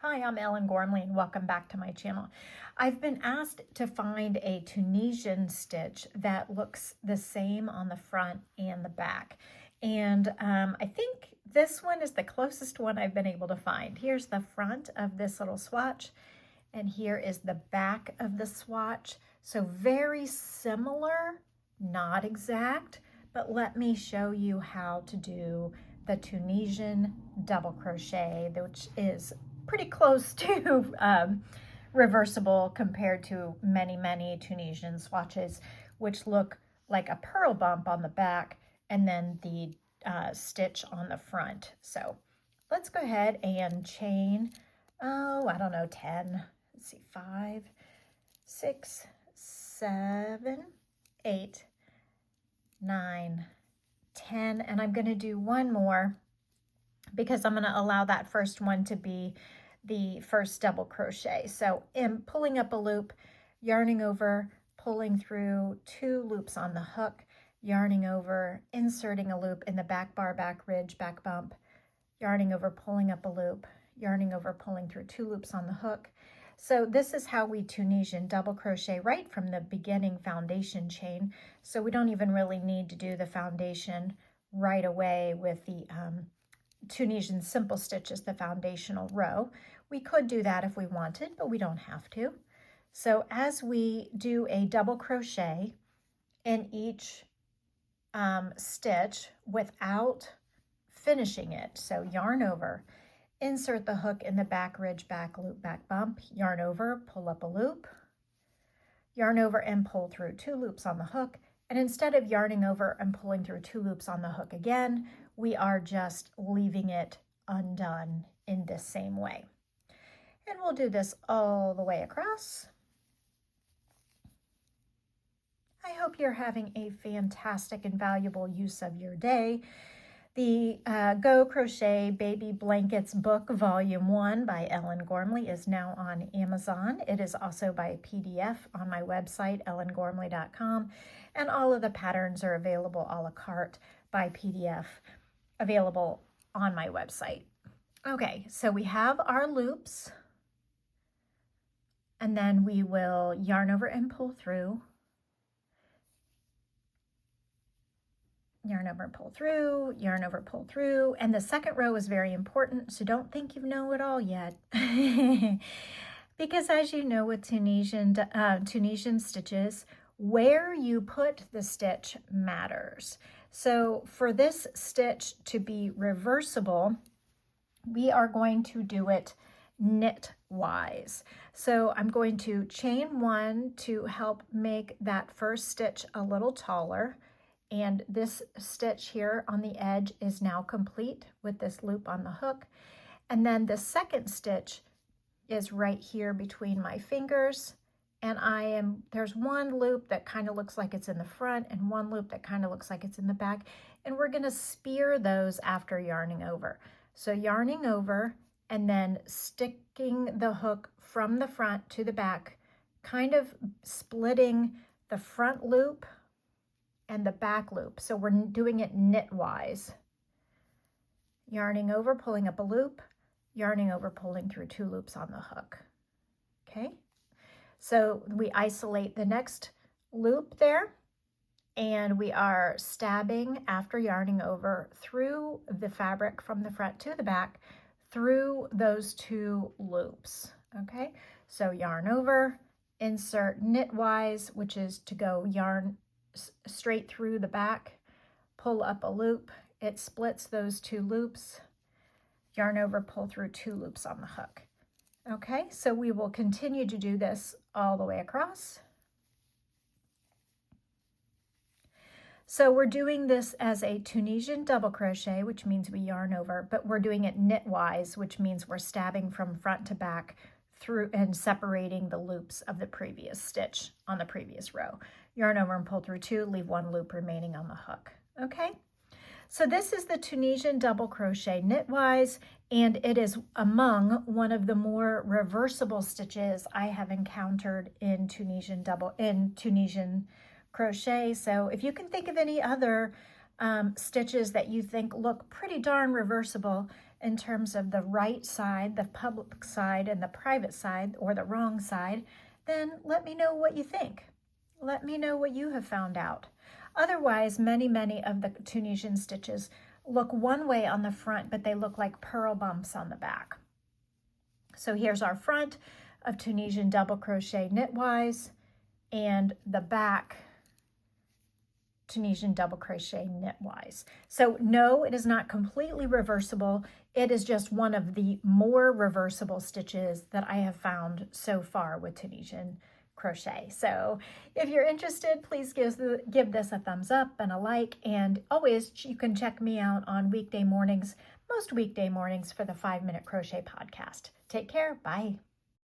Hi, I'm Ellen Gormley and welcome back to my channel. I've been asked to find a Tunisian stitch that looks the same on the front and the back. And I think this one is the closest one I've been able to find. Here's the front of this little swatch and here is the back of the swatch. So very similar, not exact, but let me show you how to do the Tunisian double crochet, which is pretty close to reversible compared to many Tunisian swatches, which look like a purl bump on the back and then the stitch on the front. So let's go ahead and chain, I don't know, 10, let's see, 5, 6, 7, 8, 9, 10, and I'm going to do one more because I'm going to allow that first one to be the first double crochet. So I'm pulling up a loop, yarning over, pulling through 2 loops on the hook, yarning over, inserting a loop in the back bar, back ridge, back bump, yarning over, pulling up a loop, yarning over, pulling through 2 loops on the hook. So this is how we Tunisian double crochet right from the beginning foundation chain. So we don't even really need to do the foundation right away with the Tunisian simple stitch as the foundational row. We could do that if we wanted, but we don't have to. So as we do a double crochet in each stitch without finishing it, so yarn over, insert the hook in the back ridge, back loop, back bump, yarn over, pull up a loop, yarn over and pull through 2 loops on the hook. And instead of yarning over and pulling through 2 loops on the hook again, we are just leaving it undone in this same way. And we'll do this all the way across. I hope you're having a fantastic and valuable use of your day. The Go Crochet Baby Blankets book, Volume 1 by Ellen Gormley is now on Amazon. It is also by PDF on my website, ellengormley.com, and all of the patterns are available a la carte by PDF, available on my website. Okay, so we have our loops, and then we will yarn over and pull through. Yarn over, pull through, yarn over, pull through. And the second row is very important, so don't think you know it all yet. Because as you know with Tunisian stitches, where you put the stitch matters. So for this stitch to be reversible, we are going to do it knitwise. So I'm going to chain 1 to help make that first stitch a little taller. And this stitch here on the edge is now complete with this loop on the hook. And then the second stitch is right here between my fingers. And there's one loop that kind of looks like it's in the front and one loop that kind of looks like it's in the back. And we're going to spear those after yarning over. So yarning over and then sticking the hook from the front to the back, kind of splitting the front loop and the back loop. So we're doing it knitwise. Yarning over, pulling up a loop, yarning over, pulling through 2 loops on the hook. Okay, so we isolate the next loop there, and we are stabbing after yarning over through the fabric from the front to the back through those 2 loops. Okay, so yarn over, insert knitwise, which is to go yarn straight through the back, pull up a loop, it splits those 2 loops, yarn over, pull through 2 loops on the hook. Okay, so we will continue to do this all the way across. So we're doing this as a Tunisian double crochet, which means we yarn over, but we're doing it knitwise, which means we're stabbing from front to back through and separating the loops of the previous stitch on the previous row. Yarn over and pull through 2, leave 1 loop remaining on the hook. Okay, so this is the Tunisian double crochet knitwise, and it is among one of the more reversible stitches I have encountered in Tunisian crochet. So if you can think of any other stitches that you think look pretty darn reversible, in terms of the right side, the public side, and the private side, or the wrong side, then let me know what you think. Let me know what you have found out. Otherwise, many of the Tunisian stitches look one way on the front, but they look like purl bumps on the back. So here's our front of Tunisian double crochet knitwise, and the back Tunisian double crochet knitwise. So no, it is not completely reversible. It is just one of the more reversible stitches that I have found so far with Tunisian crochet. So if you're interested, please give this a thumbs up and a like, and always you can check me out on weekday mornings, most weekday mornings, for the 5 Minute Crochet Podcast. Take care. Bye.